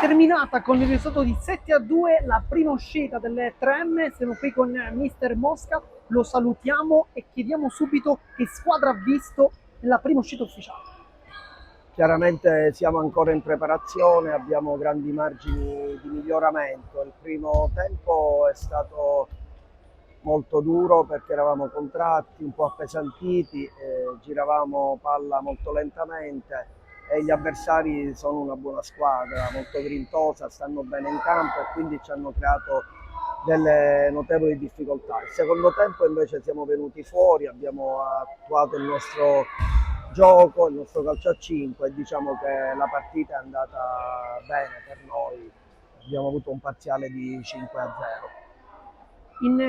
terminata con il risultato di 7-2 la prima uscita delle 3M. Siamo qui con Mister Mosca, lo salutiamo e chiediamo subito che squadra ha visto nella prima uscita ufficiale. Chiaramente siamo ancora in preparazione, abbiamo grandi margini di miglioramento. Il primo tempo è stato molto duro perché eravamo contratti, un po' appesantiti, giravamo palla molto lentamente e gli avversari sono una buona squadra, molto grintosa, stanno bene in campo e quindi ci hanno creato delle notevoli difficoltà. Il secondo tempo invece siamo venuti fuori, abbiamo attuato il nostro gioco, il nostro calcio a 5 e diciamo che la partita è andata bene per noi, abbiamo avuto un parziale di 5-0.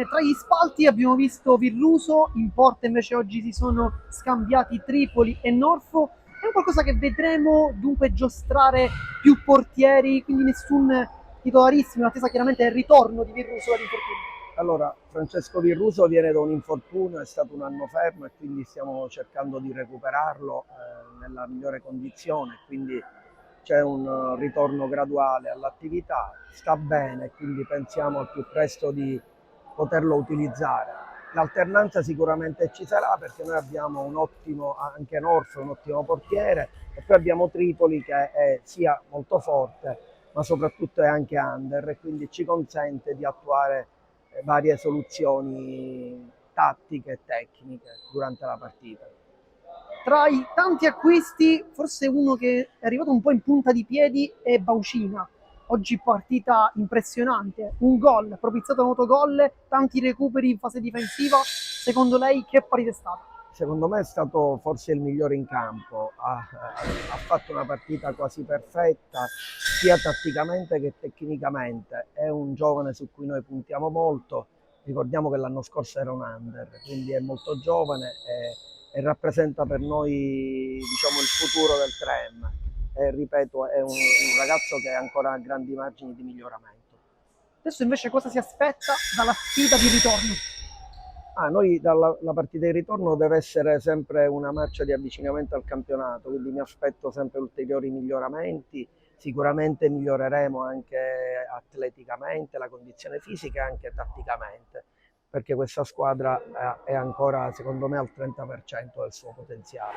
Tra gli spalti abbiamo visto Virruso, in porta invece oggi si sono scambiati Tripoli e Norfo. È un qualcosa che vedremo dunque giostrare più portieri, quindi nessun titolarissimo, in attesa chiaramente del ritorno di Virruso dall'infortunio. Allora, Francesco Virruso viene da un infortunio, è stato un anno fermo e quindi stiamo cercando di recuperarlo nella migliore condizione, quindi c'è un ritorno graduale all'attività, sta bene, quindi pensiamo al più presto di poterlo utilizzare. L'alternanza sicuramente ci sarà perché noi abbiamo un ottimo, anche Norfo, un ottimo portiere e poi abbiamo Tripoli che è sia molto forte ma soprattutto è anche under e quindi ci consente di attuare varie soluzioni tattiche e tecniche durante la partita. Tra i tanti acquisti, forse uno che è arrivato un po' in punta di piedi è Baucina. Oggi partita impressionante, un gol, propizzato un autogol, tanti recuperi in fase difensiva. Secondo lei che partita è stata? Secondo me è stato forse il migliore in campo, ha fatto una partita quasi perfetta sia tatticamente che tecnicamente, è un giovane su cui noi puntiamo molto, ricordiamo che l'anno scorso era un under, quindi è molto giovane e rappresenta per noi diciamo, il futuro del 3M e ripeto è un ragazzo che ancora ha grandi margini di miglioramento. Adesso invece cosa si aspetta dalla sfida di ritorno? Noi la partita di ritorno deve essere sempre una marcia di avvicinamento al campionato, quindi mi aspetto sempre ulteriori miglioramenti, sicuramente miglioreremo anche atleticamente, la condizione fisica e anche tatticamente, perché questa squadra è ancora secondo me al 30% del suo potenziale.